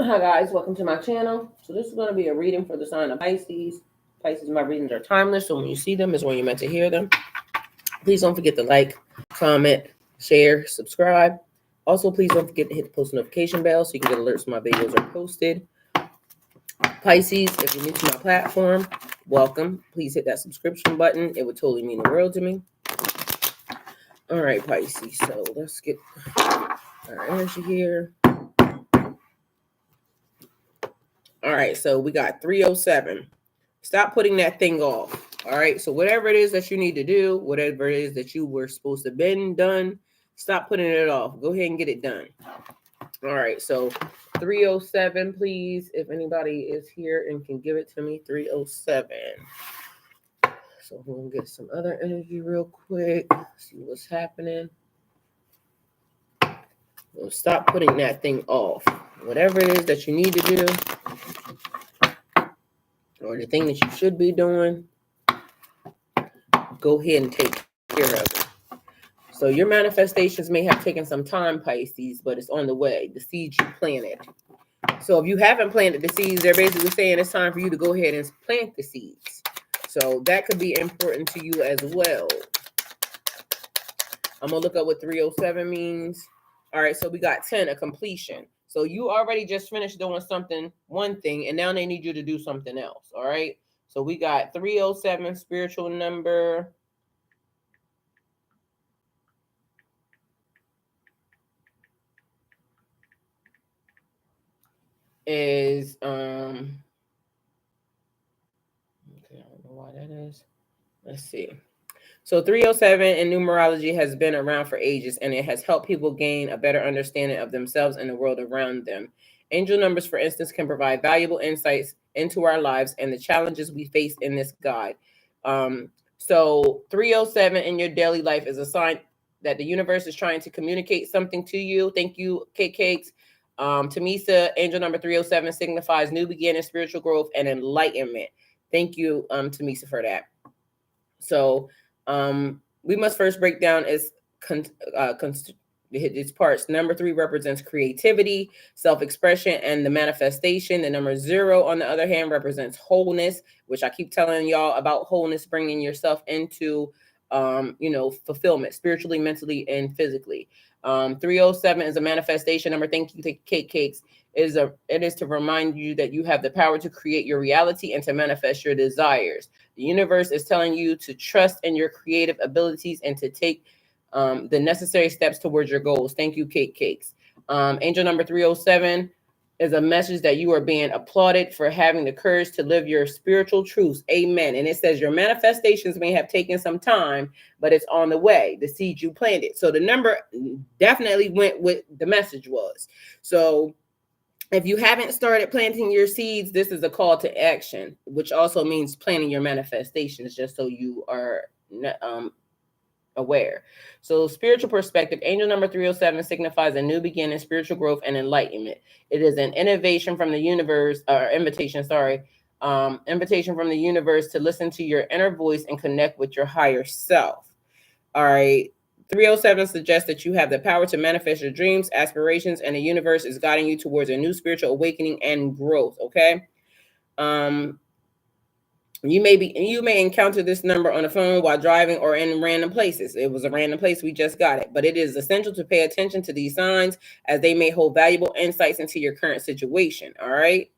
Hi guys, welcome to my channel. So this is going to be a reading for the sign of Pisces. Pisces, my readings are timeless, so when you see them is when you're meant to hear them. Please don't forget to like, comment, share, subscribe. Also, please don't forget to hit the post notification bell so you can get alerts when my videos are posted. Pisces, if you're new to my platform, welcome. Please hit that subscription button. It would totally mean the world to me. All right, Pisces, so let's get our energy here. All right, so we got 307. Stop putting that thing off. All right, so whatever it is that you need to do, whatever it is that you were supposed to have been done, stop putting it off. Go ahead and get it done. All right, so 307, please. If anybody is here and can give it to me, 307. So we're going to get some other energy real quick, see what's happening. Well, stop putting that thing off. Whatever it is that you need to do, or the thing that you should be doing, go ahead and take care of it. So your manifestations may have taken some time, Pisces, but it's on the way. The seeds you planted. So if you haven't planted the seeds, they're basically saying it's time for you to go ahead and plant the seeds. So that could be important to you as well. I'm going to look up what 307 means. All right, so we got 10, a completion. So you already just finished doing something, one thing, and now they need you to do something else. All right, so we got 307, spiritual number. Is okay, I don't know why that is. Let's see. So 307 in numerology has been around for ages, and it has helped people gain a better understanding of themselves and the world around them. Angel numbers, for instance, can provide valuable insights into our lives and the challenges we face in this guide. So 307 in your daily life is a sign that the universe is trying to communicate something to you. Thank you, Cake Cakes. Tamisa, angel number 307 signifies new beginning, spiritual growth, and enlightenment. Thank you, Tamisa, for that. So we must first break down its parts. Number 3 represents creativity, self-expression, and the manifestation. The number 0, on the other hand, represents wholeness, which I keep telling y'all about wholeness, bringing yourself into fulfillment spiritually, mentally, and physically. 307 is a manifestation number. Thank you, Cake Cakes. It is to remind you that you have the power to create your reality and to manifest your desires. The universe is telling you to trust in your creative abilities and to take the necessary steps towards your goals. Thank you, Cake Cakes. Angel number 307 is a message that you are being applauded for having the courage to live your spiritual truths. Amen. And it says your manifestations may have taken some time, but it's on the way. The seed you planted. So the number definitely went with the message was. So if you haven't started planting your seeds, this is a call to action, which also means planting your manifestations, just so you are aware. So spiritual perspective, angel number 307 signifies a new beginning, spiritual growth, and enlightenment. It is an innovation from the universe, or invitation from the universe to listen to your inner voice and connect with your higher self. All right. 307 suggests that you have the power to manifest your dreams, aspirations, and the universe is guiding you towards a new spiritual awakening and growth. Okay. You may encounter this number on the phone while driving or in random places. It was a random place, we just got it. But it is essential to pay attention to these signs as they may hold valuable insights into your current situation. All right.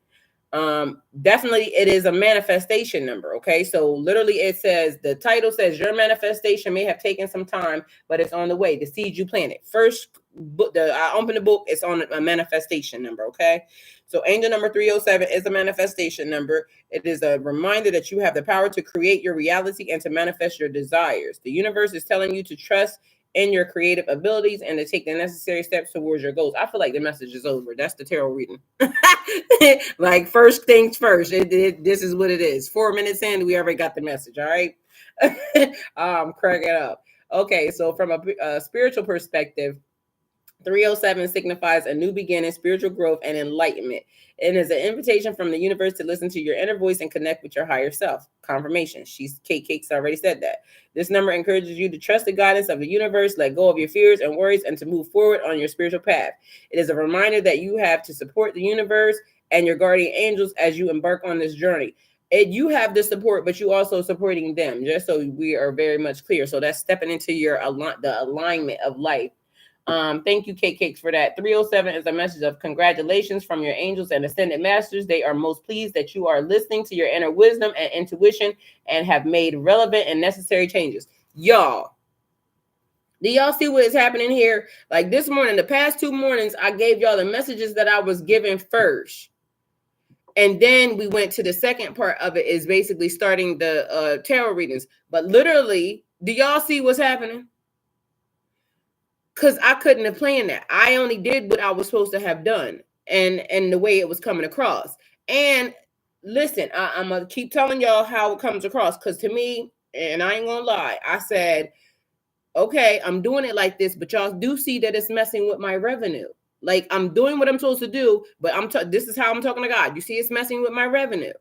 Definitely it is a manifestation number. Okay, so literally it says, the title says your manifestation may have taken some time, but it's on the way. The seed you planted. First book, I opened the book, it's on a manifestation number. Okay, so angel number 307 is a manifestation number. It is a reminder that you have the power to create your reality and to manifest your desires. The universe is telling you to trust in your creative abilities and to take the necessary steps towards your goals. I feel like the message is over. That's the tarot reading. Like, first things first. This is what it is. 4 minutes in, we already got the message. All right. Crack it up. Okay, so from a spiritual perspective, 307 signifies a new beginning, spiritual growth, and enlightenment. It is an invitation from the universe to listen to your inner voice and connect with your higher self. Confirmation. Cake's already said that. This number encourages you to trust the guidance of the universe, let go of your fears and worries, and to move forward on your spiritual path. It is a reminder that you have to support the universe and your guardian angels as you embark on this journey. You have the support, but you also supporting them, just so we are very much clear. So that's stepping into the alignment of life. Thank you, Cakes, for that. 307 is a message of congratulations from your angels and ascended masters. They are most pleased that you are listening to your inner wisdom and intuition and have made relevant and necessary changes. Y'all, do y'all see what is happening here? Like this morning, the past 2 mornings, I gave y'all the messages that I was given first. And then we went to the second part of it, is basically starting the tarot readings. But literally, do y'all see what's happening? Because I couldn't have planned that. I only did what I was supposed to have done, and the way it was coming across. And listen, I'm gonna keep telling y'all how it comes across, because to me, and I ain't gonna lie, I said, okay, I'm doing it like this, but y'all do see that it's messing with my revenue. Like, I'm doing what I'm supposed to do, but this is how I'm talking to God. You see, it's messing with my revenue.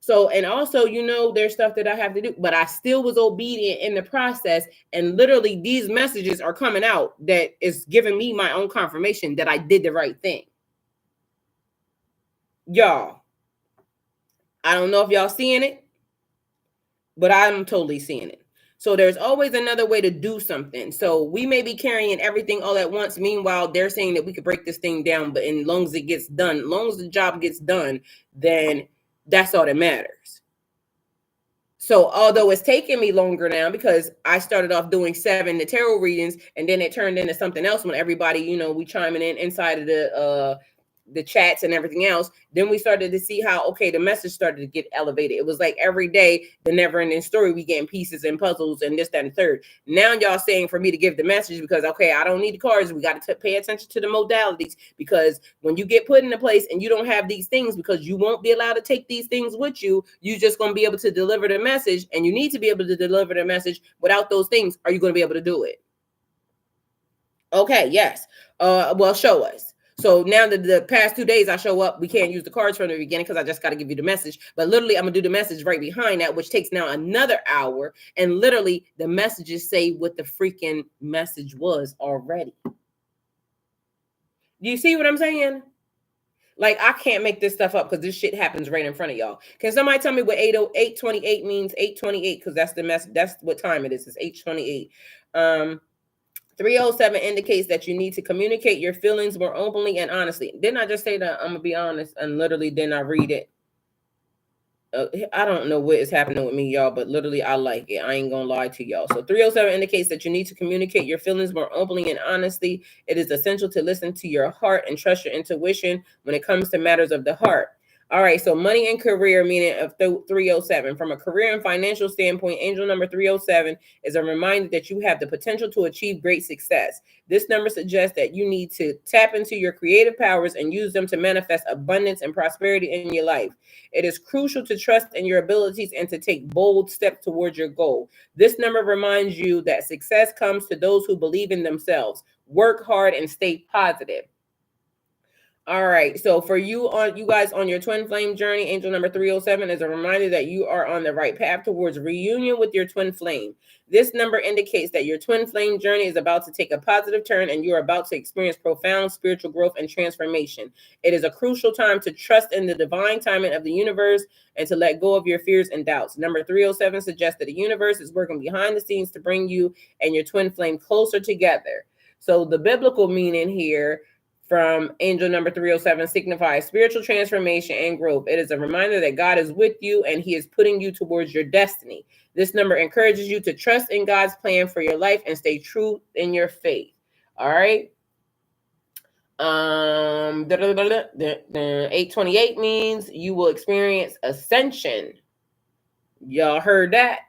So, and also, there's stuff that I have to do, but I still was obedient in the process. And literally, these messages are coming out that is giving me my own confirmation that I did the right thing. Y'all, I don't know if y'all seeing it, but I'm totally seeing it. So there's always another way to do something. So we may be carrying everything all at once. Meanwhile, they're saying that we could break this thing down, but as long as it gets done, as long as the job gets done, then that's all that matters. So although it's taking me longer now, because I started off doing 7 the tarot readings, and then it turned into something else when everybody, we chiming in inside of the chats and everything else, then we started to see how, okay, the message started to get elevated. It was like every day, the never ending story, we getting pieces and puzzles and this, that, and third. Now y'all saying for me to give the message, because, okay, I don't need the cards. We got to pay attention to the modalities, because when you get put in a place and you don't have these things, because you won't be allowed to take these things with you, you're just going to be able to deliver the message, and you need to be able to deliver the message without those things. Are you going to be able to do it? Okay, yes. Well, show us. So now that the past 2 days I show up, we can't use the cards from the beginning because I just got to give you the message. But literally, I'm going to do the message right behind that, which takes now another hour. And literally, the messages say what the freaking message was already. Do you see what I'm saying? Like, I can't make this stuff up because this shit happens right in front of y'all. Can somebody tell me what 828 means? 828, because that's the message. That's what time it is. It's 828. 307 indicates that you need to communicate your feelings more openly and honestly. Didn't I just say that I'm gonna be honest, and literally then I read it? I don't know what is happening with me, y'all, but literally I like it. I ain't gonna lie to y'all. So 307 indicates that you need to communicate your feelings more openly and honestly. It is essential to listen to your heart and trust your intuition when it comes to matters of the heart. All right, so money and career meaning of 307. From a career and financial standpoint, angel number 307 is a reminder that you have the potential to achieve great success. This number suggests that you need to tap into your creative powers and use them to manifest abundance and prosperity in your life. It is crucial to trust in your abilities and to take bold steps towards your goal. This number reminds you that success comes to those who believe in themselves. Work hard and stay positive. All right. So for you guys on your twin flame journey, angel number 307 is a reminder that you are on the right path towards reunion with your twin flame. This number indicates that your twin flame journey is about to take a positive turn and you are about to experience profound spiritual growth and transformation. It is a crucial time to trust in the divine timing of the universe and to let go of your fears and doubts. Number 307 suggests that the universe is working behind the scenes to bring you and your twin flame closer together. So the biblical meaning here from angel number 307 signifies spiritual transformation and growth. It is a reminder that God is with you and he is putting you towards your destiny. This number encourages you to trust in God's plan for your life and stay true in your faith. All right. 828 means you will experience ascension. Y'all heard that?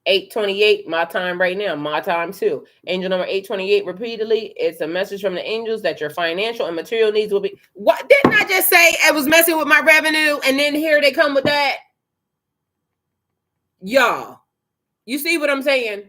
828, my time right now, my time too. Angel number 828 repeatedly. It's a message from the angels that your financial and material needs will be. What didn't I just say? I was messing with my revenue, and then here they come with that. Y'all, you see what I'm saying?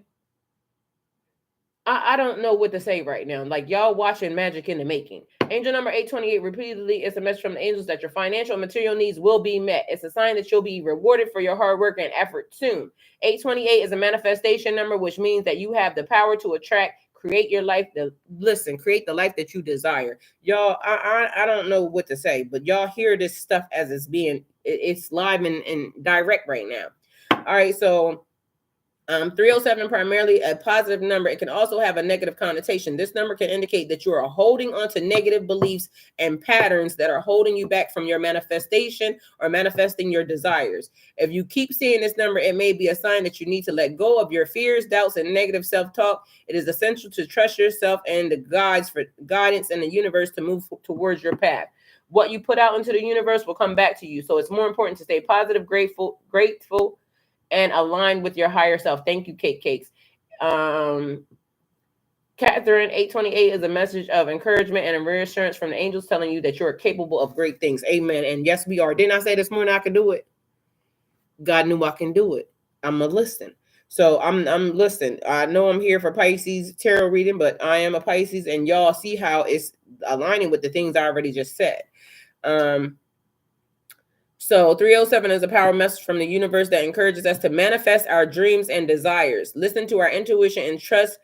I don't know what to say right now. Like, y'all watching magic in the making. Angel number 828 repeatedly is a message from the angels that your financial and material needs will be met. It's a sign that you'll be rewarded for your hard work and effort soon. 828 is a manifestation number, which means that you have the power to attract, create your life. Create the life that you desire. Y'all, I don't know what to say, but y'all hear this stuff as it's live and direct right now. All right, so 307, primarily a positive number. It can also have a negative connotation. This number can indicate that you are holding on to negative beliefs and patterns that are holding you back from your manifestation or manifesting your desires. If you keep seeing this number, it may be a sign that you need to let go of your fears, doubts, and negative self-talk. It is essential to trust yourself and the guidance in the universe to move towards your path. What you put out into the universe will come back to you. So it's more important to stay positive, grateful, and align with your higher self. Thank you, Cakes. Catherine, 828 is a message of encouragement and reassurance from the angels telling you that you're capable of great things. Amen. And yes, we are. Didn't I say this morning I could do it? God knew I can do it. I'm a listen. So I'm listening. I know I'm here for Pisces tarot reading, but I am a Pisces, and y'all see how it's aligning with the things I already just said. So 307 is a power message from the universe that encourages us to manifest our dreams and desires. Listen to our intuition and trust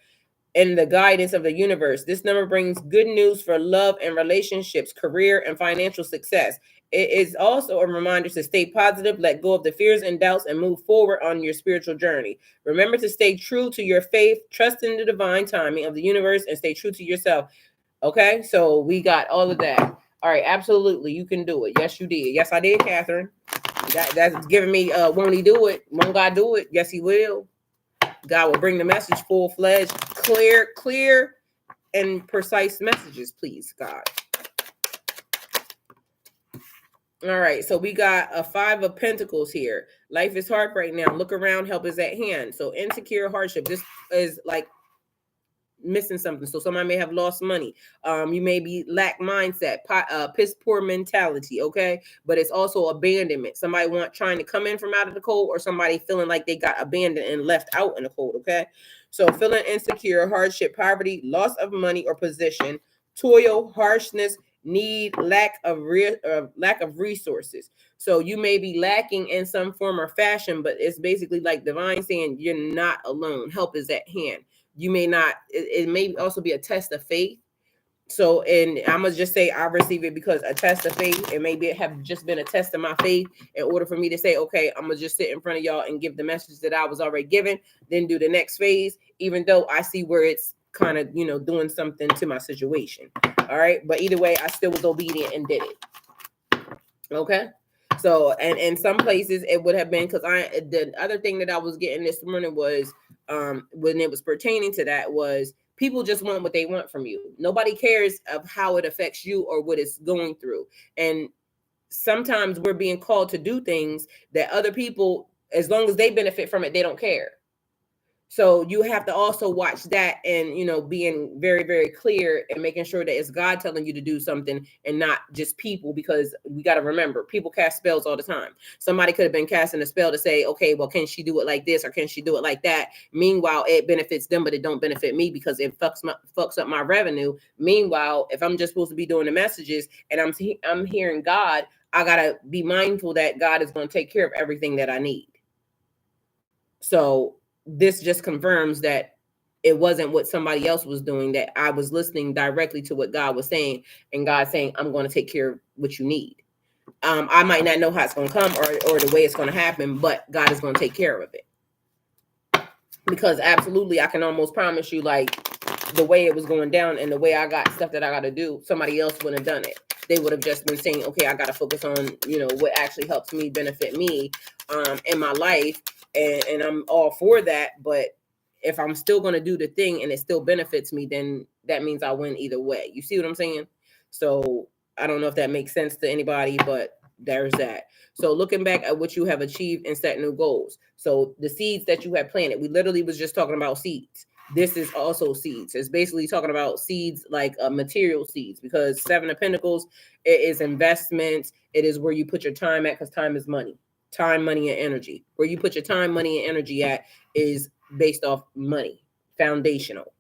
in the guidance of the universe. This number brings good news for love and relationships, career, and financial success. It is also a reminder to stay positive, let go of the fears and doubts, and move forward on your spiritual journey. Remember to stay true to your faith, trust in the divine timing of the universe, and stay true to yourself. Okay, so we got all of that. All right, absolutely, you can do it. Yes, you did. Yes, I did, Catherine. That's giving me, won't he do it? Won't God do it? Yes, he will. God will bring the message full-fledged, clear, and precise messages, please, God. All right, so we got a 5 of Pentacles here. Life is hard right now. Look around, help is at hand. So insecure, hardship. This is like missing something. So somebody may have lost money. You may be lack mindset, piss poor mentality. Okay, but it's also abandonment. Somebody trying to come in from out of the cold, or somebody feeling like they got abandoned and left out in the cold. Okay, so feeling insecure, hardship, poverty, loss of money or position, toil, harshness, need, lack of resources. So you may be lacking in some form or fashion, but it's basically like divine saying you're not alone. Help is at hand. You may not, it may also be a test of faith. So, and I'm gonna just say I receive it because a test of faith, it may have just been a test of my faith in order for me to say, okay, I'm gonna just sit in front of y'all and give the message that I was already given, then do the next phase, even though I see where it's kind of, doing something to my situation. All right, but either way, I still was obedient and did it. Okay. So, and in some places it would have been because the other thing that I was getting this morning was when it was pertaining to that was people just want what they want from you. Nobody cares of how it affects you or what it's going through. And sometimes we're being called to do things that other people, as long as they benefit from it, they don't care. So you have to also watch that and, being very, very clear and making sure that it's God telling you to do something and not just people, because we got to remember people cast spells all the time. Somebody could have been casting a spell to say, okay, well, can she do it like this or can she do it like that? Meanwhile, it benefits them, but it don't benefit me because it fucks up my revenue. Meanwhile, if I'm just supposed to be doing the messages and I'm hearing God, I got to be mindful that God is going to take care of everything that I need. So this just confirms that it wasn't what somebody else was doing, that I was listening directly to what God was saying, and God saying, I'm going to take care of what you need. I might not know how it's going to come or the way it's going to happen, but God is going to take care of it. Because absolutely, I can almost promise you, like, the way it was going down and the way I got stuff that I got to do, somebody else wouldn't have done it. They would have just been saying, okay, I got to focus on, what actually helps me benefit me in my life. And I'm all for that. But if I'm still going to do the thing and it still benefits me, then that means I win either way. You see what I'm saying? So I don't know if that makes sense to anybody, but there's that. So looking back at what you have achieved and set new goals. So the seeds that you have planted, we literally was just talking about seeds. This is also seeds. It's basically talking about seeds, like material seeds, because 7 of Pentacles, it is investments. It is where you put your time at, because time is money. Time, money, and energy. Where you put your time, money, and energy at is based off money, foundational.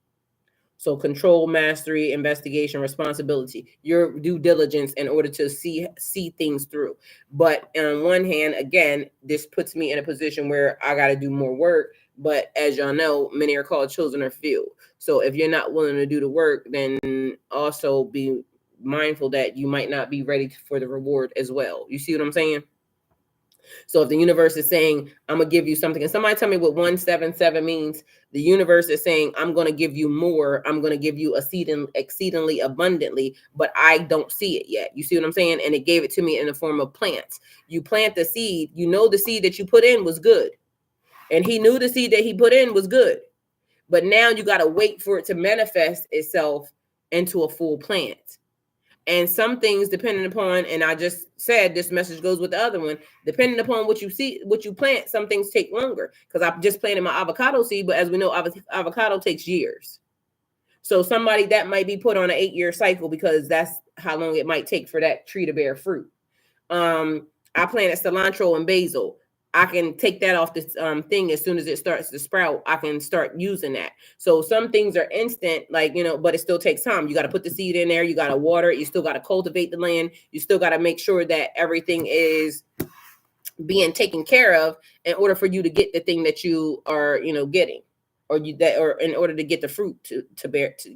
So control, mastery, investigation, responsibility, your due diligence in order to see things through. But on one hand, again, this puts me in a position where I got to do more work. But as y'all know, many are called, chosen are few. So if you're not willing to do the work, then also be mindful that you might not be ready for the reward as well. You see what I'm saying? So if the universe is saying, I'm going to give you something, and somebody tell me what 177 means, the universe is saying, I'm going to give you more. I'm going to give you exceedingly abundantly, but I don't see it yet. You see what I'm saying? And it gave it to me in the form of plants. You plant the seed, you know, the seed that you put in was good. And he knew the seed that he put in was good. But now you got to wait for it to manifest itself into a full plant. And some things, depending upon, and I just said this message goes with the other one, depending upon what you see, what you plant, some things take longer. Because I just planted my avocado seed, but as we know, avocado takes years. So somebody that might be put on an 8-year cycle, because that's how long it might take for that tree to bear fruit. I planted cilantro and basil. I can take that off this thing as soon as it starts to sprout. I can start using that. So some things are instant, like, you know, but it still takes time. You got to put the seed in there. You got to water it. You still got to cultivate the land. You still got to make sure that everything is being taken care of in order for you to get the thing that you are, you know, getting, or in order to get the fruit to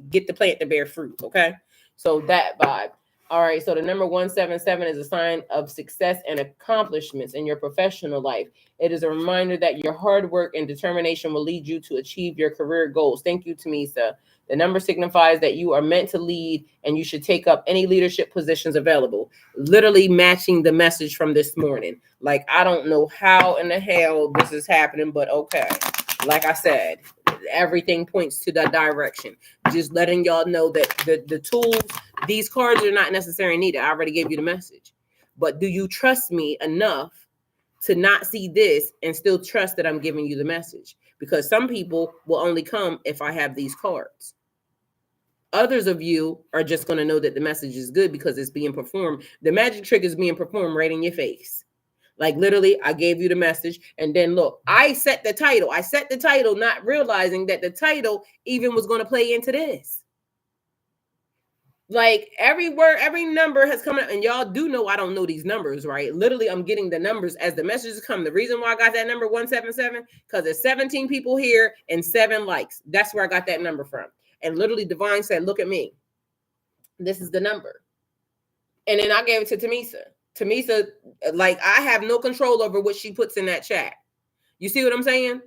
get the plant to bear fruit. Okay. So that vibe. All right, so the number 177 is a sign of success and accomplishments in your professional life. It is a reminder that your hard work and determination will lead you to achieve your career goals. Thank you, Tamisa. The number signifies that you are meant to lead and you should take up any leadership positions available. Literally matching the message from this morning. Like, I don't know how in the hell this is happening, but okay. Like I said, everything points to that direction. Just letting y'all know that the tools, these cards are not necessarily needed. I already gave you the message. But do you trust me enough to not see this and still trust that I'm giving you the message? Because some people will only come if I have these cards. Others of you are just going to know that the message is good because it's being performed. The magic trick is being performed right in your face. Like, literally, I gave you the message, and then look, I set the title, not realizing that the title even was going to play into this. Like, every word, every number has come out, and y'all do know I don't know these numbers, right? Literally, I'm getting the numbers as the messages come. The reason why I got that number 177, because there's 17 people here and 7 likes. That's where I got that number from. And literally, Divine said, look at me. This is the number. And then I gave it to Tamisa. Tamisa, like, I have no control over what she puts in that chat. You see what I'm saying?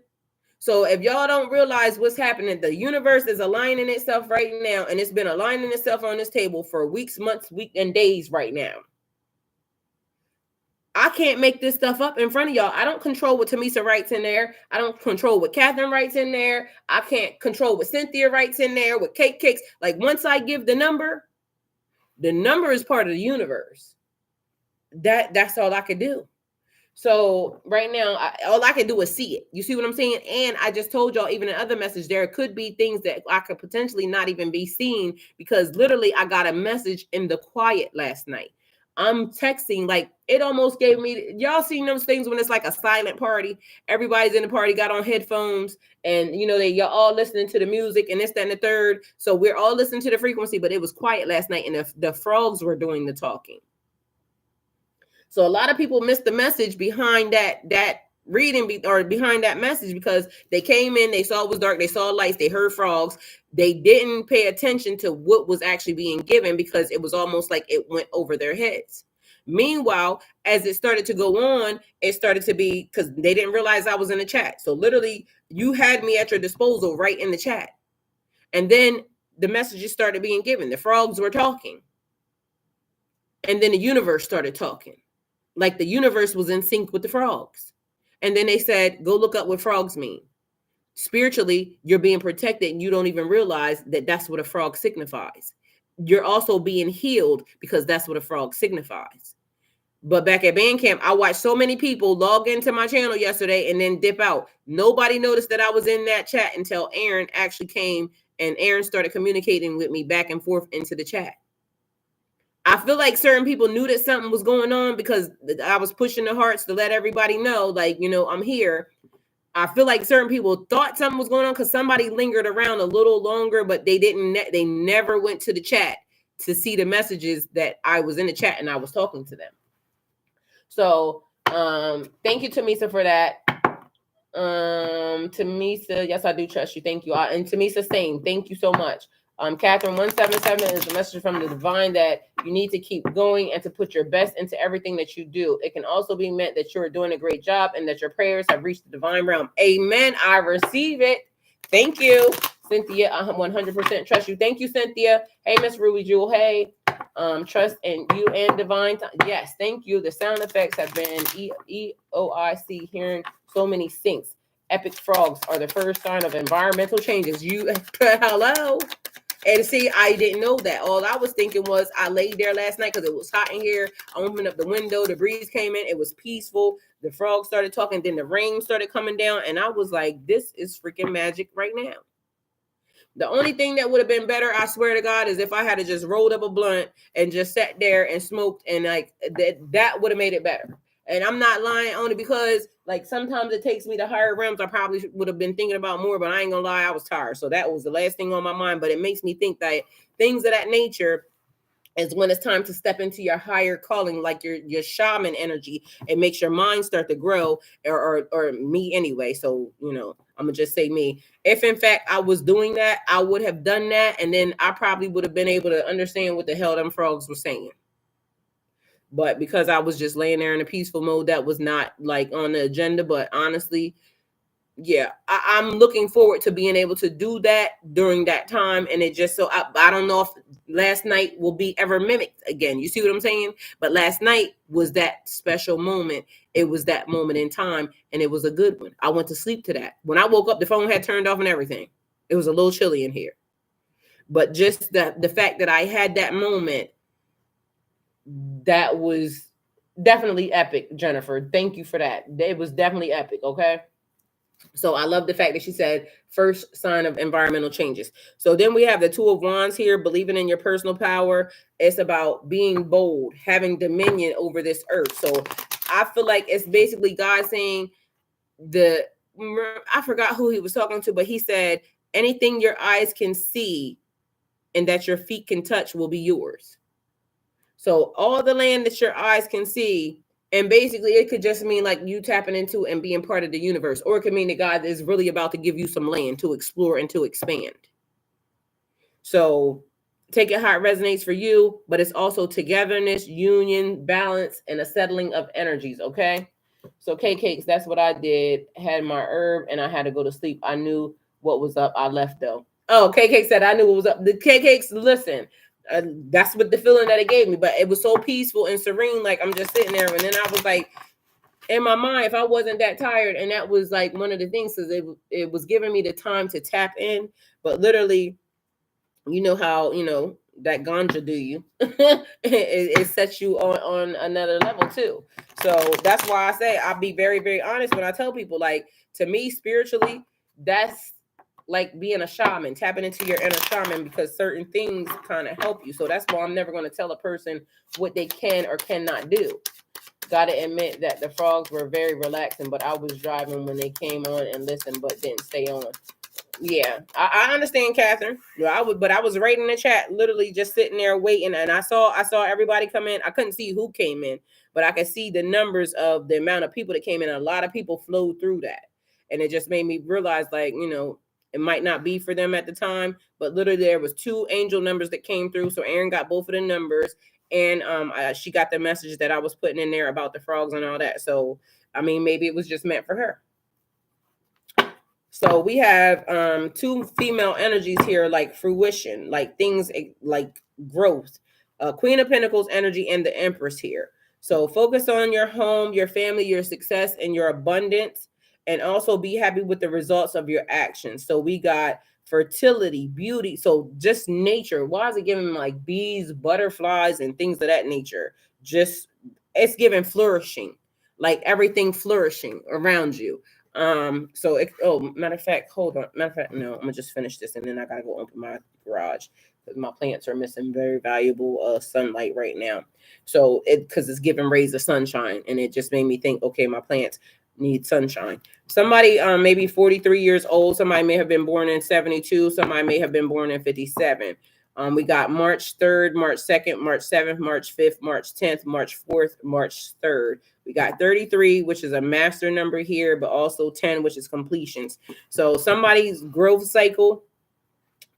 So if y'all don't realize what's happening, the universe is aligning itself right now, and it's been aligning itself on this table for weeks, months, and days right now. I can't make this stuff up in front of y'all. I don't control what Tamisa writes in there. I don't control what Catherine writes in there. I can't control what Cynthia writes in there, what Cakes. Like, once I give the number is part of the universe. That's all I could do. So right now, all I can do is see it. You see what I'm saying? And I just told y'all, even in other message, there could be things that I could potentially not even be seen, because literally I got a message in the quiet last night. I'm texting, like, it almost gave me, y'all seen those things when it's like a silent party? Everybody's in the party, got on headphones, and you know, y'all all listening to the music and this, that, and the third. So we're all listening to the frequency, but it was quiet last night, and the frogs were doing the talking. So a lot of people missed the message behind that reading, or behind that message, because they came in, they saw it was dark, they saw lights, they heard frogs. They didn't pay attention to what was actually being given, because it was almost like it went over their heads. Meanwhile, as it started to go on, it started to be, because they didn't realize I was in the chat. So literally, you had me at your disposal right in the chat. And then the messages started being given. The frogs were talking. And then the universe started talking. Like, the universe was in sync with the frogs. And then they said, go look up what frogs mean. Spiritually, you're being protected, and you don't even realize that that's what a frog signifies. You're also being healed, because that's what a frog signifies. But back at band camp, I watched so many people log into my channel yesterday and then dip out. Nobody noticed that I was in that chat until Aaron actually came, and Aaron started communicating with me back and forth into the chat. I feel like certain people knew that something was going on, because I was pushing the hearts to let everybody know, like, you know, I'm here. I feel like certain people thought something was going on because somebody lingered around a little longer, but they didn't. They never went to the chat to see the messages that I was in the chat and I was talking to them. So thank you, Tamisa, for that. Tamisa, yes, I do trust you. Thank you. And Tamisa saying, thank you so much. Catherine 177 is a message from the divine that you need to keep going and to put your best into everything that you do. It can also be meant that you're doing a great job and that your prayers have reached the divine realm. Amen. I receive it. Thank you, Cynthia. I 100% trust you. Thank you, Cynthia. Hey, Miss Ruby Jewel. Hey, trust in you and divine. Yes, thank you. The sound effects have been EOIC, hearing so many sinks. Epic frogs are the first sign of environmental changes. You hello. And see, I didn't know that. All I was thinking was I laid there last night because it was hot in here. I opened up the window. The breeze came in. It was peaceful. The frogs started talking. Then the rain started coming down. And I was like, this is freaking magic right now. The only thing that would have been better, I swear to God, is if I had to just rolled up a blunt and just sat there and smoked, and like that would have made it better. And I'm not lying, only because like sometimes it takes me to higher realms. I probably would have been thinking about more, but I ain't gonna lie, I was tired. So that was the last thing on my mind. But it makes me think that things of that nature is when it's time to step into your higher calling, like your shaman energy. It makes your mind start to grow, or me anyway. So, you know, I'm gonna just say me. If in fact I was doing that, I would have done that, and then I probably would have been able to understand what the hell them frogs were saying. But because I was just laying there in a peaceful mode, that was not like on the agenda. But honestly, yeah, I'm looking forward to being able to do that during that time. And it just so I don't know if last night will be ever mimicked again. You see what I'm saying? But last night was that special moment. It was that moment in time, and it was a good one. I went to sleep to that. When I woke up, the phone had turned off and everything. It was a little chilly in here. But just the fact that I had that moment, that was definitely epic, Jennifer. Thank you for that. It was definitely epic, okay? So I love the fact that she said first sign of environmental changes. So then we have the Two of Wands here, believing in your personal power. It's about being bold, having dominion over this earth. So I feel like it's basically God saying I forgot who he was talking to, but he said anything your eyes can see and that your feet can touch will be yours. So all the land that your eyes can see, and basically it could just mean like you tapping into and being part of the universe, or it could mean that God is really about to give you some land to explore and to expand. So take it how it resonates for you, but it's also togetherness, union, balance, and a settling of energies, okay? So cakes, that's what I did. Had my herb and I had to go to sleep. I knew what was up. I left though. Oh, cake said I knew what was up. The cakes, listen, that's what the feeling that it gave me. But it was so peaceful and serene. Like I'm just sitting there, and then I was like, in my mind, if I wasn't that tired, and that was like one of the things, because it was giving me the time to tap in. But literally, you know how that ganja do you? it sets you on another level too. So that's why I say I'll be very, very honest when I tell people, like, to me spiritually, that's like being a shaman, tapping into your inner shaman, because certain things kind of help you. So that's why I'm never going to tell a person what they can or cannot do. Gotta admit that the frogs were very relaxing, but I was driving when they came on and listened, but didn't stay on. Yeah, I understand, Catherine. I was right in the chat, literally just sitting there waiting, and I saw everybody come in. I couldn't see who came in, but I could see the numbers of the amount of people that came in. A lot of people flowed through that, and it just made me realize, like, it might not be for them at the time, but literally there was 2 angel numbers that came through. So Erin got both of the numbers, and she got the message that I was putting in there about the frogs and all that. So I mean, maybe it was just meant for her. So we have 2 female energies here, like fruition, like things like growth. Queen of Pentacles energy and the Empress here. So focus on your home, your family, your success, and your abundance, and also be happy with the results of your actions. So we got fertility, beauty. So just nature. Why is it giving like bees, butterflies, and things of that nature? Just it's giving flourishing, like everything flourishing around you. Matter of fact, hold on. Matter of fact, no, I'm gonna just finish this and then I gotta go open my garage because my plants are missing very valuable sunlight right now. So because it's giving rays of sunshine, and it just made me think, okay, my plants, need sunshine. Somebody maybe 43 years old. Somebody may have been born in 72. Somebody may have been born in 57. We got March 3rd, March 2nd, March 7th, March 5th, March 10th, March 4th, March 3rd. We got 33, which is a master number here, but also 10, which is completions. So somebody's growth cycle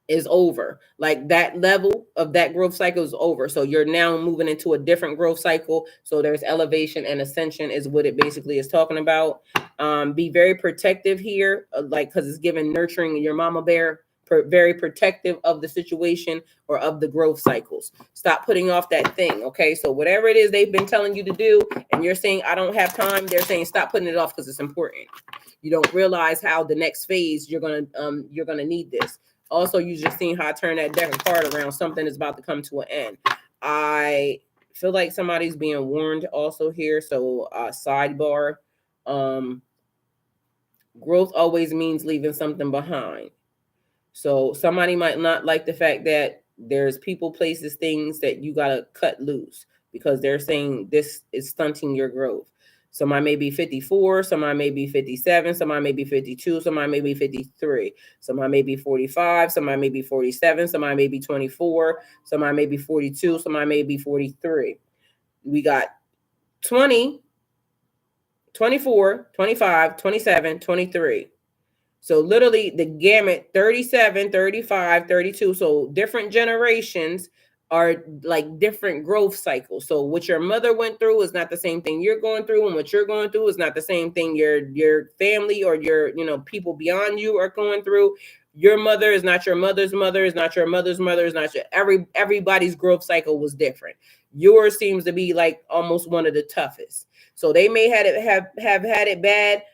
is over. Like that level of that growth cycle is over. So you're now moving into a different growth cycle. So there's elevation and ascension is what it basically is talking about. Be very protective here, like, because it's given nurturing your mama bear. Very protective of the situation or of the growth cycles. Stop putting off that thing. Okay, so whatever it is they've been telling you to do and you're saying I don't have time, they're saying stop putting it off because it's important. You don't realize how the next phase you're gonna need this. Also, you just seen how I turn that deck of card around. Something is about to come to an end. I feel like somebody's being warned also here. So sidebar, growth always means leaving something behind. So somebody might not like the fact that there's people, places, things that you got to cut loose because they're saying this is stunting your growth. Somebody may be 54, somebody may be 57, somebody may be 52, somebody may be 53, somebody may be 45, somebody may be 47, somebody may be 24, somebody may be 42, somebody may be 43. We got 20, 24, 25, 27, 23. So literally the gamut, 37, 35, 32. So different generations are like different growth cycles. So what your mother went through is not the same thing you're going through, and what you're going through is not the same thing your family or your people beyond you are going through. Your mother is not your mother's mother, is not your mother's mother, is not your everybody's growth cycle was different. Yours seems to be like almost one of the toughest. So they may have had it bad.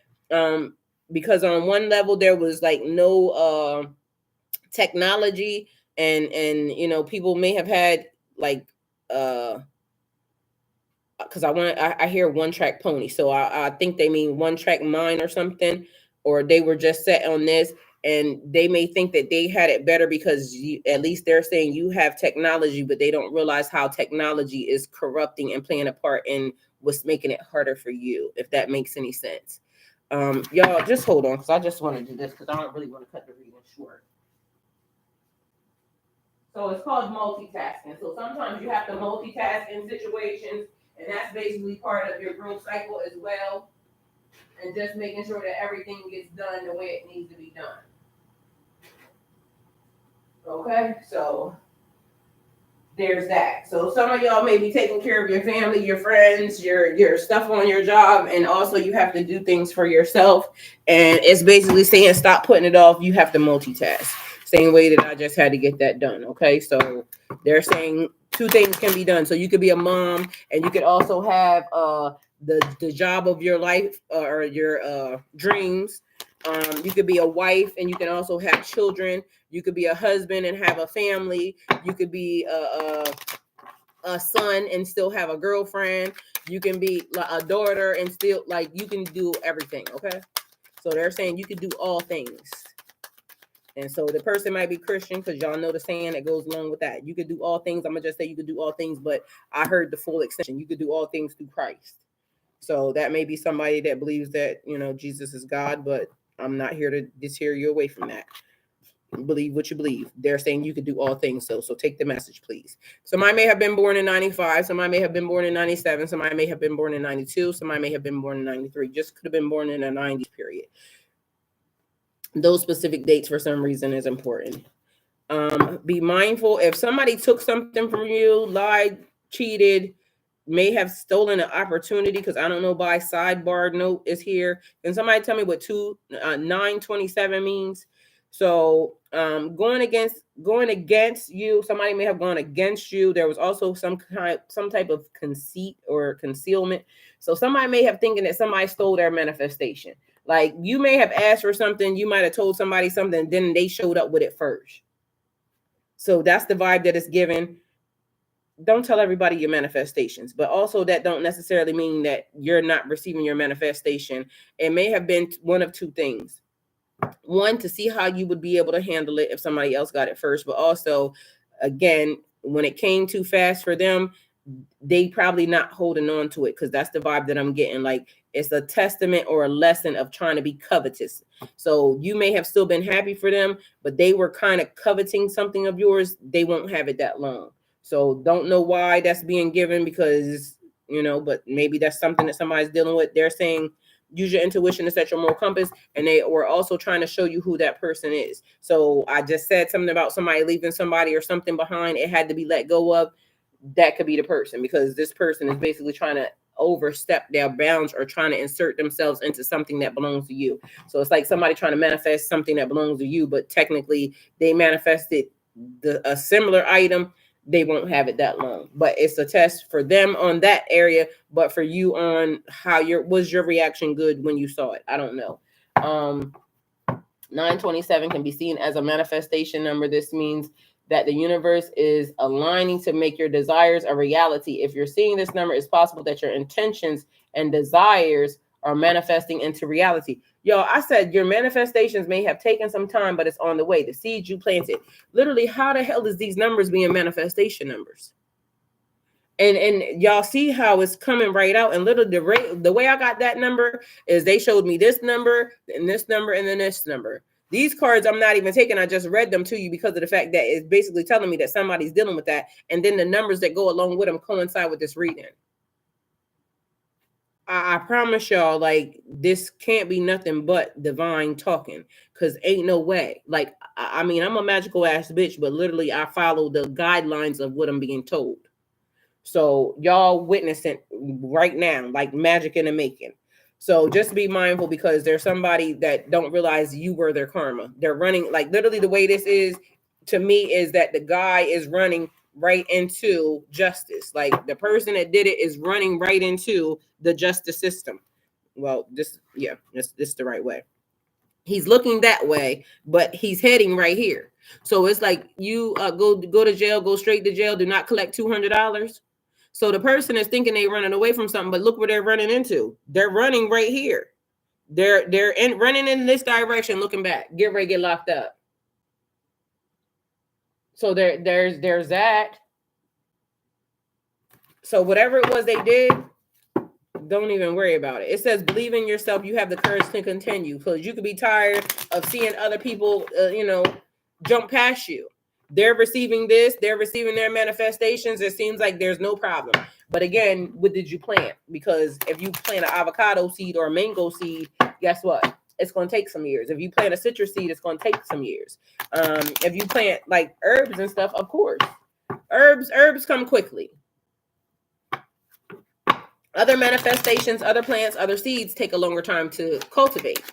Because on one level there was like no technology and people may have had like because I hear one track pony, so I think they mean one track mind or something, or they were just set on this and they may think that they had it better because at least they're saying you have technology, but they don't realize how technology is corrupting and playing a part in what's making it harder for you, if that makes any sense. Y'all just hold on because I just want to do this because I don't really want to cut the reading short. So it's called multitasking. So sometimes you have to multitask in situations, and that's basically part of your growth cycle as well. And just making sure that everything gets done the way it needs to be done. Okay, so there's that. So some of y'all may be taking care of your family, your friends, your stuff on your job, and also you have to do things for yourself. And it's basically saying stop putting it off. You have to multitask. Same way that I just had to get that done. Okay, so they're saying two things can be done. So you could be a mom, and you could also have the job of your life or your dreams. You could be a wife and you can also have children. You could be a husband and have a family. You could be a son and still have a girlfriend. You can be a daughter and still, like, you can do everything. Okay, so they're saying you can do all things. And so the person might be Christian because y'all know the saying that goes along with that. You could do all things. I'm gonna just say you could do all things, but I heard the full extension. You could do all things through Christ. So that may be somebody that believes that Jesus is God, but I'm not here to deter you away from that. Believe what you believe. They're saying you could do all things. So take the message, please. Somebody may have been born in 95. Somebody may have been born in 97. Somebody may have been born in 92. Somebody may have been born in 93. Just could have been born in a 90s period. Those specific dates for some reason is important. Be mindful if somebody took something from you, lied, cheated, may have stolen an opportunity, because I don't know why sidebar note is here. Can somebody tell me what 927 means? So going against you, somebody may have gone against you. There was also some type of conceit or concealment. So somebody may have thinking that somebody stole their manifestation. Like you may have asked for something, you might have told somebody something, then they showed up with it first. So that's the vibe that is given. Don't tell everybody your manifestations, but also that don't necessarily mean that you're not receiving your manifestation. It may have been one of two things. One, to see how you would be able to handle it if somebody else got it first, but also, again, when it came too fast for them, they probably not holding on to it, because that's the vibe that I'm getting. Like It's a testament or a lesson of trying to be covetous. So you may have still been happy for them, but they were kind of coveting something of yours. They won't have it that long. So don't know why that's being given, because, but maybe that's something that somebody's dealing with. They're saying, use your intuition to set your moral compass, and they were also trying to show you who that person is. So I just said something about somebody leaving somebody or something behind. It had to be let go of. That could be the person, because this person is basically trying to overstep their bounds or trying to insert themselves into something that belongs to you. So it's like somebody trying to manifest something that belongs to you, but technically they manifested a similar item. They won't have it that long, but it's a test for them on that area. But for you, on how was your reaction good when you saw it? I don't know. 927 can be seen as a manifestation number. This means that the universe is aligning to make your desires a reality. If you're seeing this number, it's possible that your intentions and desires are manifesting into reality. Yo, I said your manifestations may have taken some time, but it's on the way. The seeds you planted. Literally, how the hell is these numbers being manifestation numbers? And y'all see how it's coming right out. And literally the way I got that number is they showed me this number and this number and then this number. These cards I'm not even taking. I just read them to you because of the fact that it's basically telling me that somebody's dealing with that. And then the numbers that go along with them coincide with this reading. I promise y'all, like, this can't be nothing but divine talking, because ain't no way. Like, I mean, I'm a magical ass bitch, but literally I follow the guidelines of what I'm being told. So y'all witnessing right now, like magic in the making. So just be mindful, because there's somebody that don't realize you were their karma. They're running, like, literally the way this is to me is that the guy is running right into justice. Like, the person that did it is running right into the justice system. Well, this is the right way. He's looking that way, but he's heading right here. So it's like you go to jail, go straight to jail, do not collect $200. So the person is thinking they're running away from something, but look where they're running into. They're running right here. They're running in this direction, looking back. Get ready to get locked up. So there's that. So whatever it was they did, don't even worry about it. It says, believe in yourself. You have the courage to continue, because you could be tired of seeing other people, jump past you. They're receiving this. They're receiving their manifestations. It seems like there's no problem. But again, what did you plant? Because if you plant an avocado seed or a mango seed, guess what? It's going to take some years. If you plant a citrus seed, it's going to take some years. If you plant like herbs and stuff, of course, herbs come quickly. Other manifestations, other plants, other seeds take a longer time to cultivate.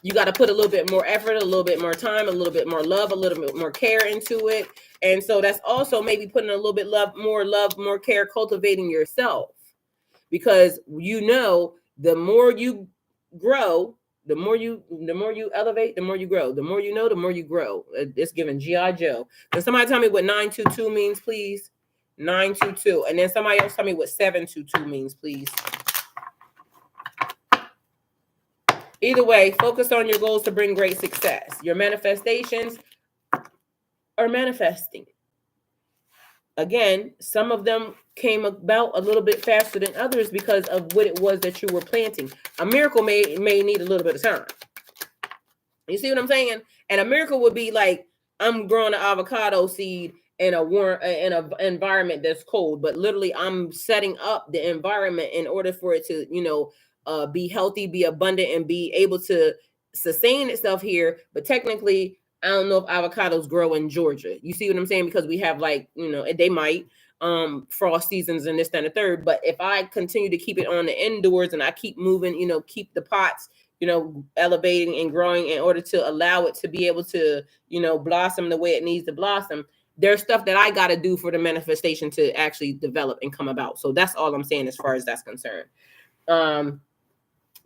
You got to put a little bit more effort, a little bit more time, a little bit more love, a little bit more care into it. And so that's also maybe putting a little bit more care, cultivating yourself. Because the more you grow, the more you elevate, the more you grow. The more you know, the more you grow. It's given G.I. Joe. Can somebody tell me what 922 means, please? 922. And then somebody else tell me what 722 means, please. Either way, focus on your goals to bring great success. Your manifestations are manifesting. Again, some of them came about a little bit faster than others because of what it was that you were planting. A miracle may need a little bit of time. You see what I'm saying? And a miracle would be like, I'm growing an avocado seed in an environment that's cold, but literally I'm setting up the environment in order for it to, be healthy, be abundant, and be able to sustain itself here. But technically, I don't know if avocados grow in Georgia. You see what I'm saying? Because we have they might frost seasons and this, that, and the third. But if I continue to keep it on the indoors and I keep moving, keep the pots, elevating and growing in order to allow it to be able to, blossom the way it needs to blossom. There's stuff that I got to do for the manifestation to actually develop and come about. So that's all I'm saying as far as that's concerned.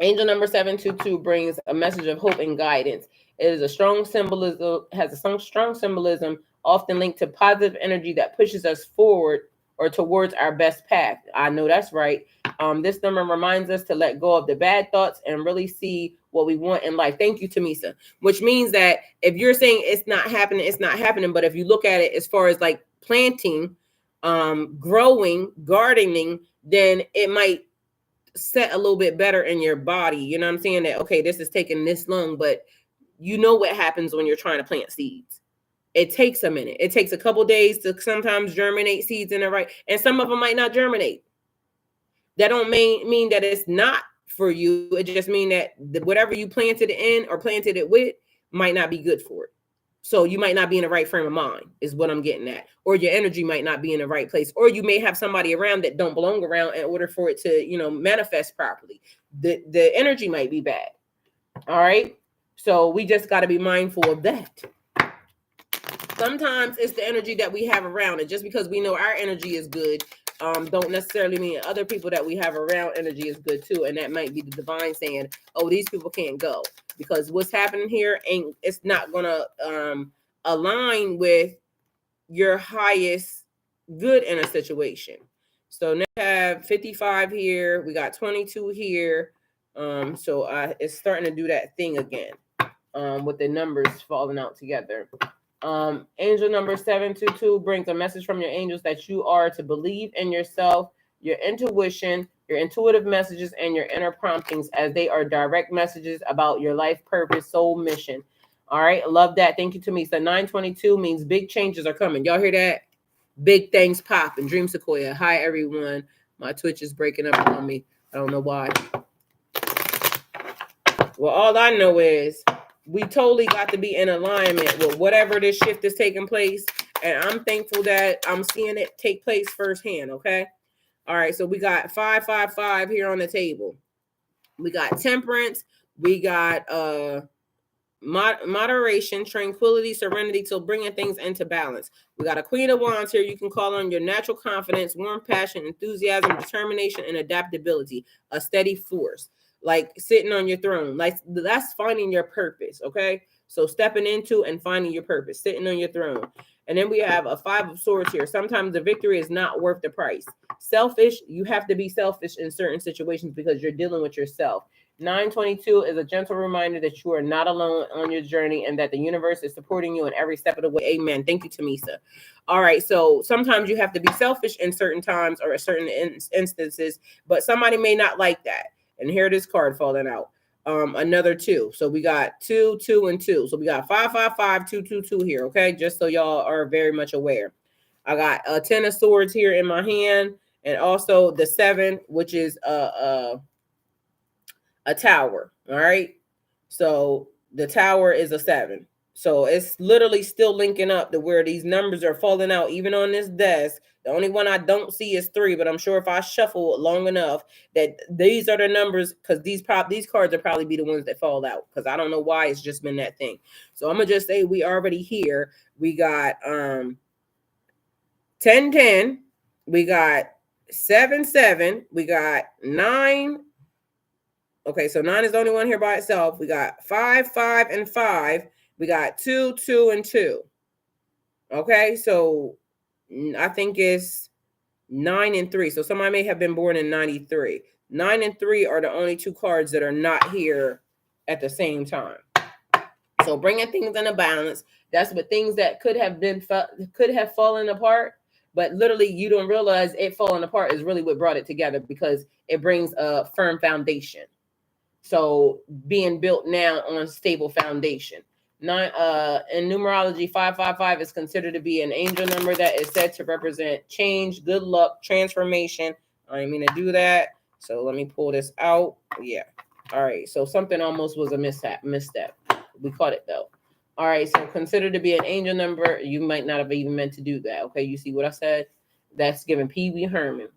Angel number 722 brings a message of hope and guidance. It is a strong symbolism, often linked to positive energy that pushes us forward or towards our best path. I know that's right. This number reminds us to let go of the bad thoughts and really see what we want in life. Thank you, Tamisa. Which means that if you're saying it's not happening, it's not happening. But if you look at it as far as like planting, growing, gardening, then it might set a little bit better in your body. You know what I'm saying? That, okay, this is taking this long, but you know what happens when you're trying to plant seeds. It takes a minute. It takes a couple days to sometimes germinate seeds in the right, and some of them might not germinate. That don't mean that it's not for you. It just mean that whatever you planted it in or planted it with might not be good for it. So you might not be in the right frame of mind, is what I'm getting at. Or your energy might not be in the right place. Or you may have somebody around that don't belong around in order for it to, manifest properly. The energy might be bad. All right. So we just got to be mindful of that. Sometimes it's the energy that we have around it. Just because we know our energy is good, don't necessarily mean other people that we have around energy is good too. And that might be the divine saying, oh, these people can't go. Because what's happening here it's not gonna align with your highest good in a situation. So now we have 55 here, we got 22 here. So it's starting to do that thing again, with the numbers falling out together. Angel number 722 brings a message from your angels that you are to believe in yourself, your intuition, your intuitive messages, and your inner promptings, as they are direct messages about your life purpose, soul mission. All right, love that. Thank you to me. So 922 means big changes are coming. Y'all hear that? Big things popping. Dream Sequoia. Hi, everyone. My Twitch is breaking up on me. I don't know why. Well, all I know is we totally got to be in alignment with whatever this shift is taking place. And I'm thankful that I'm seeing it take place firsthand. Okay. All right. So we got 555 here on the table. We got temperance. We got moderation, tranquility, serenity, till bringing things into balance. We got a Queen of Wands here. You can call on your natural confidence, warm passion, enthusiasm, determination, and adaptability. A steady force, like sitting on your throne. Like that's finding your purpose. Okay, so stepping into and finding your purpose, sitting on your throne. And then we have a 5 of Swords here. Sometimes the victory is not worth the price. Selfish, you have to be selfish in certain situations because you're dealing with yourself. 922 is a gentle reminder that you are not alone on your journey and that the universe is supporting you in every step of the way. Amen. Thank you, Tamisa. All right. So sometimes you have to be selfish in certain times or certain instances, but somebody may not like that. And here this card falling out. Another 2. So we got 2, 2, and 2. So we got 5, 5, 5, 2, 2, 2 here. Okay. Just so y'all are very much aware. I got a 10 of Swords here in my hand, and also the 7, which is a tower. All right. So the tower is a 7. So it's literally still linking up to where these numbers are falling out, even on this desk. The only one I don't see is 3, but I'm sure if I shuffle it long enough that these are the numbers, because these cards will probably be the ones that fall out, because I don't know why it's just been that thing. So I'm gonna just say we already here. We got 10, 10, we got 7, 7, we got 9. Okay, so 9 is the only one here by itself. We got 5, 5, and 5. We got 2, 2, and 2. Okay, so I think it's 9 and 3. So somebody may have been born in 93. 9 and 3 are the only 2 cards that are not here at the same time. So bringing things into balance. That's what things that could have fallen apart, but literally you don't realize it falling apart is really what brought it together, because it brings a firm foundation. So being built now on a stable foundation. In numerology, 555 is considered to be an angel number that is said to represent change, good luck, transformation. I didn't mean to do that. So let me pull this out. Yeah. All right. So something almost was a misstep. We caught it though. All right. So considered to be an angel number. You might not have even meant to do that. Okay. You see what I said? That's given Pee Wee Herman.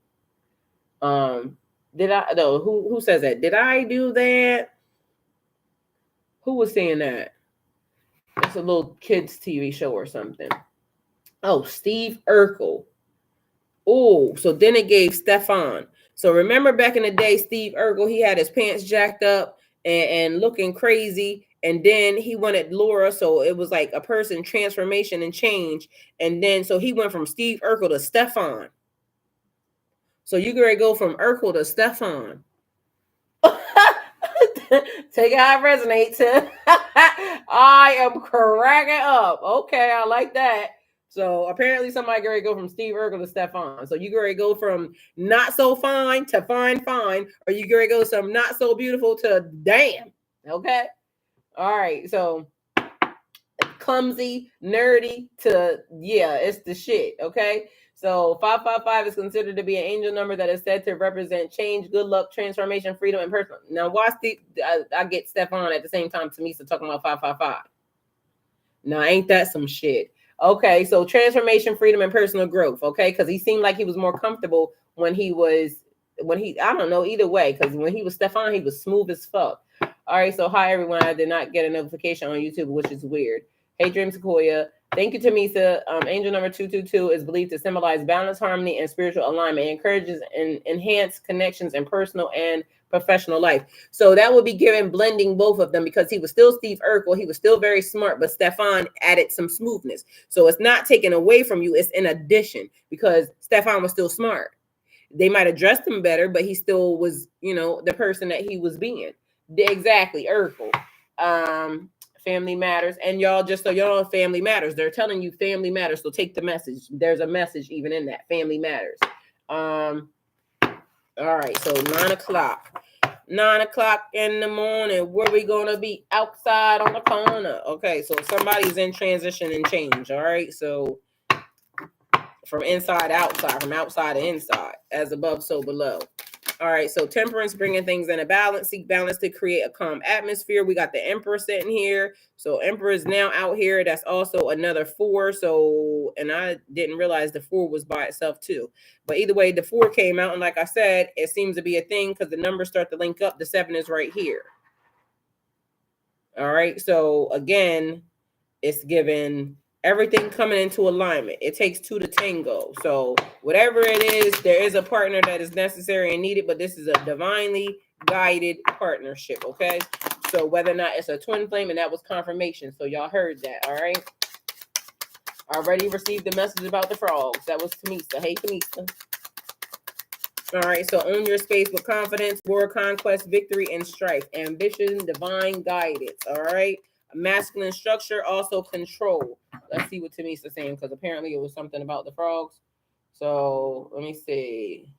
Did I though? Who says that? Did I do that? Who was saying that? It's a little kids TV show or something. Oh, Steve Urkel. Oh, so then it gave Stefan. So remember back in the day, Steve Urkel, he had his pants jacked up and looking crazy. And then he wanted Laura. So it was like a person transformation and change. And then so he went from Steve Urkel to Stefan. So you can go from Urkel to Stefan. Take how it resonates. I am cracking up. Okay, I like that. So apparently somebody going to go from Steve Urkel to Stefan. So you going to go from not so fine to fine, or you going to go from not so beautiful to damn. Okay. All right. So clumsy, nerdy to, yeah, it's the shit. Okay. So 555 is considered to be an angel number that is said to represent change, good luck, transformation, freedom, and personal. Now, why I get Stefan at the same time Tamisa talking about 555. Now, ain't that some shit? Okay, so transformation, freedom, and personal growth. Okay, because he seemed like he was more comfortable when he, I don't know, either way, because when he was Stefan, he was smooth as fuck. All right, so hi everyone. I did not get a notification on YouTube, which is weird. Hey, Dream Sequoia. Thank you, Tamisa. Angel number 222 is believed to symbolize balance, harmony, and spiritual alignment. It encourages and enhanced connections in personal and professional life. So that would be given blending both of them, because he was still Steve Urkel. He was still very smart, but Stefan added some smoothness. So it's not taken away from you. It's in addition, because Stefan was still smart. They might have dressed him better, but he still was, the person that he was being. Exactly. Urkel. Family matters. And y'all, just so y'all know, family matters. They're telling you family matters. So take the message. There's a message even in that. Family matters. All right. So 9 o'clock. 9 o'clock in the morning. Where we gonna be? Outside on the corner. Okay. So somebody's in transition and change. All right. So from inside outside, from outside to inside, as above, so below. All right, so temperance, bringing things in a balance, seek balance to create a calm atmosphere. We got the Emperor sitting here. So Emperor is now out here. That's also another 4. So, and I didn't realize the 4 was by itself too. But either way, the 4 came out. And like I said, it seems to be a thing because the numbers start to link up. The 7 is right here. All right, so again, it's given everything coming into alignment. It takes 2 to tango. So whatever it is, there is a partner that is necessary and needed, but this is a divinely guided partnership, okay? So whether or not it's a twin flame, and that was confirmation. So y'all heard that, all right? Already received the message about the frogs. That was Tamisa. Hey, Tamisa. All right, so own your space with confidence, war, conquest, victory, and strife, ambition, divine guidance, all right? Masculine structure, also control. Let's see what Tamisa's saying, because apparently it was something about the frogs. So let me see.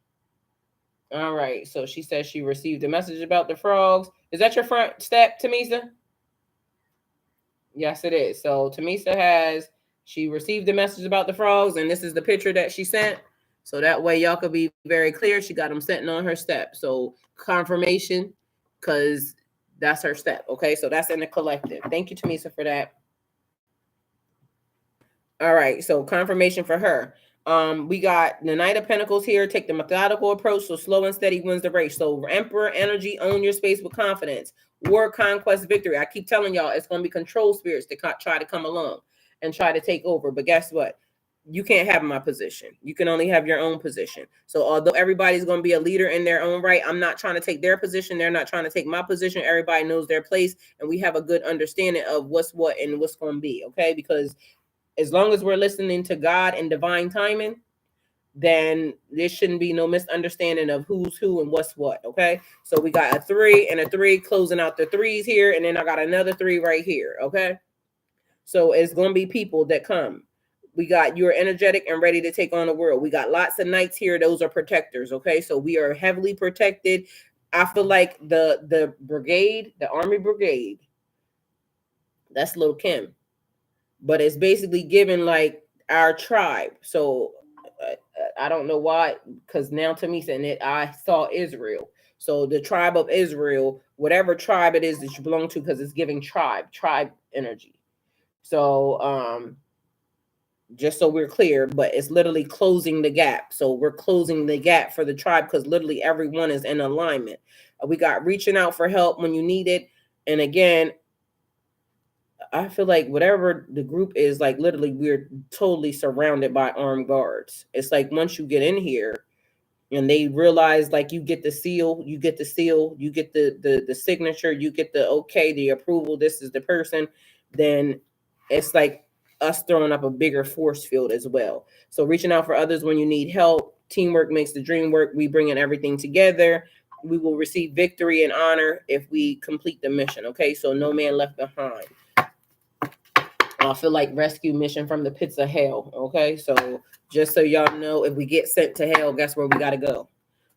All right, so she says she received a message about the frogs. Is that your front step, Tamisa? Yes, it is. So Tamisa she received the message about the frogs, and this is the picture that she sent. So that way y'all could be very clear. She got them sitting on her step. So confirmation, because that's her step. Okay, so that's in the collective. Thank you, Tamisa, for that. All right, so confirmation for her. We got the Knight of Pentacles here. Take the methodical approach, so slow and steady wins the race. So Emperor energy, own your space with confidence. War, conquest, victory. I keep telling y'all, it's going to be control spirits that try to come along and try to take over. But guess what? You can't have my position. You can only have your own position. So although everybody's going to be a leader in their own right, I'm not trying to take their position. They're not trying to take my position. Everybody knows their place, and we have a good understanding of what's what and what's going to be, okay? Because as long as we're listening to God and divine timing, then there shouldn't be no misunderstanding of who's who and what's what, okay? So we got a 3 and a 3 closing out the 3s here, and then I got another 3 right here, okay? So it's going to be people that come. We got you're energetic and ready to take on the world. We got lots of knights here. Those are protectors, okay? So we are heavily protected. I feel like the brigade, the army brigade, that's Lil' Kim. But it's basically given like our tribe. So I don't know why, because now Tamisa and it, I saw Israel. So the tribe of Israel, whatever tribe it is that you belong to, because it's giving tribe energy. So just so we're clear, but it's literally closing the gap. So we're closing the gap for the tribe, because literally everyone is in alignment. We got reaching out for help when you need it. And again, I feel like whatever the group is, like literally we're totally surrounded by armed guards. It's like once you get in here and they realize like you get the seal, you get the signature, you get the okay, the approval, this is the person, then it's like us throwing up a bigger force field as well. So reaching out for others when you need help. Teamwork makes the dream work. We bring in everything together. We will receive victory and honor if we complete the mission. Okay, so no man left behind. I feel like rescue mission from the pits of hell. Okay, so just so y'all know, if we get sent to hell, guess where we got to go.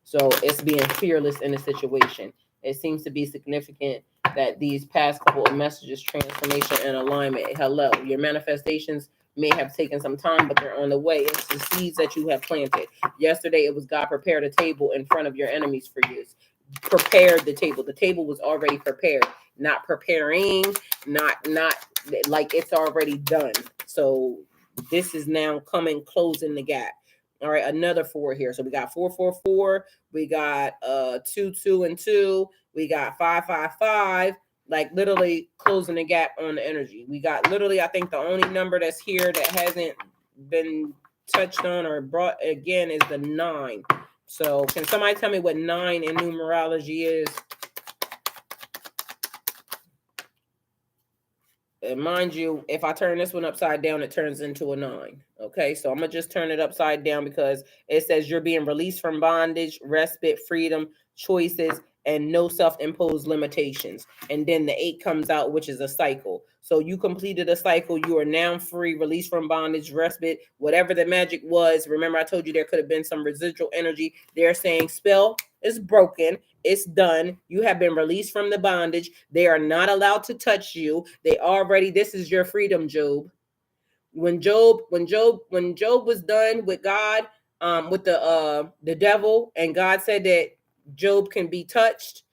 So it's being fearless in a situation. It seems to be significant that these past couple of messages, transformation and alignment. Hello, your manifestations may have taken some time, but they're on the way. It's the seeds that you have planted. Yesterday, it was God prepared a table in front of your enemies for you. Prepared the table. The table was already prepared, not preparing, not like it's already done. So this is now coming, closing the gap. All right, another 4 here. So we got 444, we got 2 and 2, we got 555, like literally closing the gap on the energy. We got literally, I think the only number that's here that hasn't been touched on or brought again is the 9. So can somebody tell me what 9 in numerology is? And mind you, if I turn this one upside down, it turns into a 9. Okay, so I'm gonna just turn it upside down because it says you're being released from bondage, respite, freedom, choices, and no self-imposed limitations. And then the 8 comes out, which is a cycle. So you completed a cycle. You are now free, released from bondage, respite, whatever the magic was. Remember, I told you there could have been some residual energy. They're saying spell is broken. It's done. You have been released from the bondage. They are not allowed to touch you. They already, this is your freedom, Job. When Job was done with God, with the devil, and God said that Job can be touched,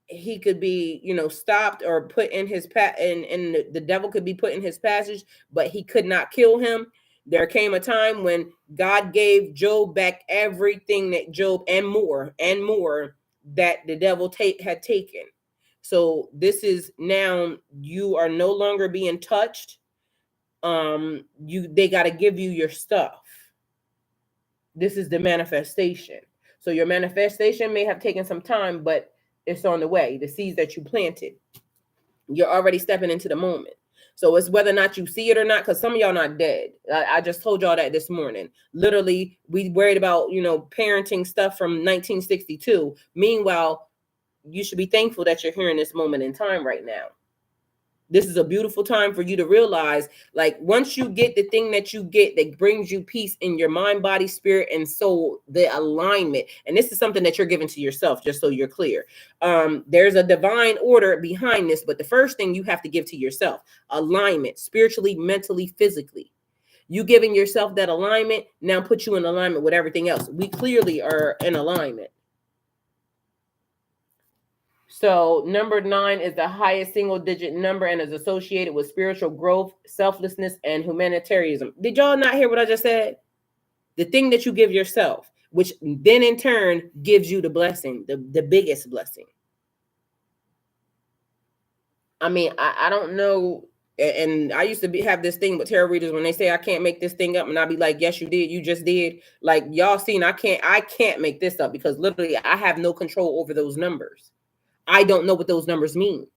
he could be, stopped or put in his and the devil could be put in his passage, but he could not kill him. There came a time when God gave Job back everything that Job and more that the devil had taken. So this is now, you are no longer being touched. They got to give you your stuff. This is the manifestation. So your manifestation may have taken some time, but it's on the way. The seeds that you planted, you're already stepping into the moment. So it's whether or not you see it or not, because some of y'all not dead. I just told y'all that this morning. Literally, we worried about, parenting stuff from 1962. Meanwhile, you should be thankful that you're here in this moment in time right now. This is a beautiful time for you to realize, like, once you get the thing that you get that brings you peace in your mind, body, spirit, and soul, the alignment. And this is something that you're giving to yourself, just so you're clear. There's a divine order behind this, but the first thing you have to give to yourself, alignment, spiritually, mentally, physically. You giving yourself that alignment now put you in alignment with everything else. We clearly are in alignment. So number 9 is the highest single digit number and is associated with spiritual growth, selflessness, and humanitarianism. Did y'all not hear what I just said? The thing that you give yourself, which then in turn gives you the blessing, the biggest blessing. I mean, I don't know. And I used to have this thing with tarot readers when they say I can't make this thing up, and I'll be like, yes, you did. You just did. Like, y'all seen, I can't make this up because literally I have no control over those numbers. I don't know what those numbers mean.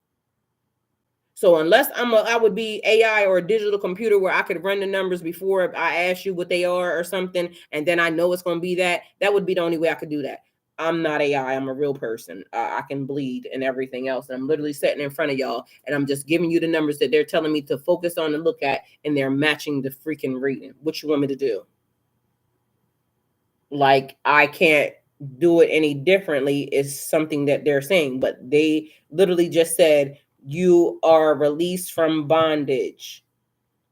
So unless I would be AI or a digital computer where I could run the numbers before I ask you what they are or something, and then I know it's going to be that would be the only way I could do that. I'm not AI. I'm a real person. I can bleed and everything else. And I'm literally sitting in front of y'all, and I'm just giving you the numbers that they're telling me to focus on and look at, and they're matching the freaking reading. What you want me to do? Like, I can't do it any differently is something that they're saying, but they literally just said you are released from bondage.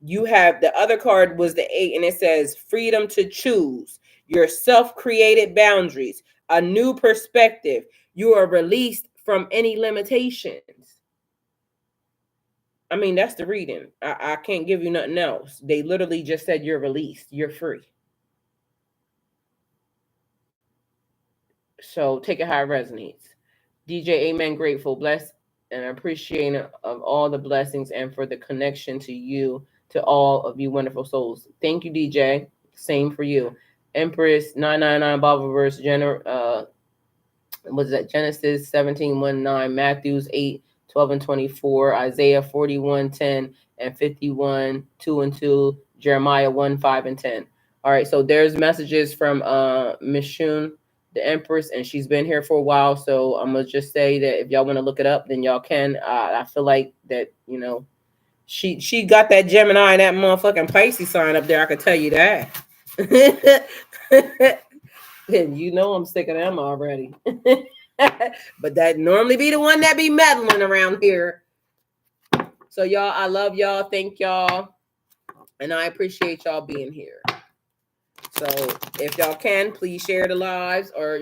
You have, the other card was the 8, and it says freedom to choose your self-created boundaries, a new perspective. You are released from any limitations. I mean, that's the reading. I can't give you nothing else. They literally just said you're released, you're free. So take it how it resonates. DJ, amen, grateful, blessed, and appreciating of all the blessings and for the connection to you, to all of you wonderful souls. Thank you, DJ. Same for you. Empress 999 Bible verse, was that Genesis 17:19, Matthews 8:12 and 24, Isaiah 41:10 and 51:2 and 2, Jeremiah 1:5 and 10. All right, so there's messages from Miss Shun, the Empress, and she's been here for a while. So I'm gonna just say that if y'all want to look it up, then y'all can. I feel like that, She got that Gemini and that motherfucking Pisces sign up there. I can tell you that. And you know I'm sick of them already. But that normally be the one that be meddling around here. So y'all, I love y'all. Thank y'all. And I appreciate y'all being here. So if y'all can, please share the lives, or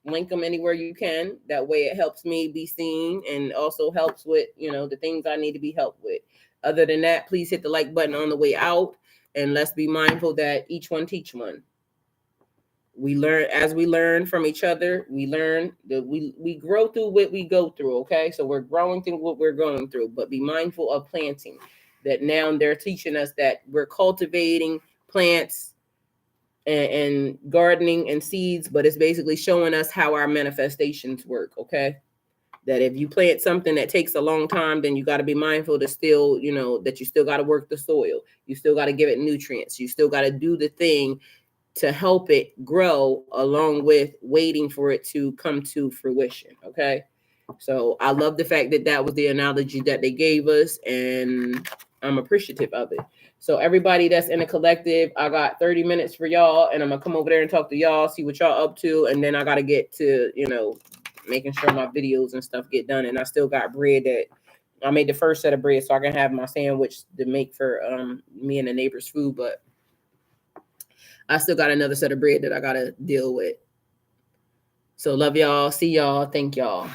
link them anywhere you can. That way it helps me be seen and also helps with, the things I need to be helped with. Other than that, please hit the like button on the way out, and let's be mindful that each one teach one. We learn as we learn from each other. We learn that we grow through what we go through. Okay, so we're growing through what we're going through, but be mindful of planting. That now they're teaching us that we're cultivating plants and gardening and seeds, but it's basically showing us how our manifestations work. Okay, that if you plant something that takes a long time, then you got to be mindful to still, that you still got to work the soil, you still got to give it nutrients, you still got to do the thing to help it grow, along with waiting for it to come to fruition. Okay, so I love the fact that that was the analogy that they gave us, and I'm appreciative of it. So everybody that's in a collective, I got 30 minutes for y'all, and I'm gonna come over there and talk to y'all, see what y'all up to, and then I gotta get to, making sure my videos and stuff get done. And I still got bread that I made the first set of bread, so I can have my sandwich to make for me and the neighbor's food, but I still got another set of bread that I gotta deal with. So love y'all. See y'all. Thank y'all.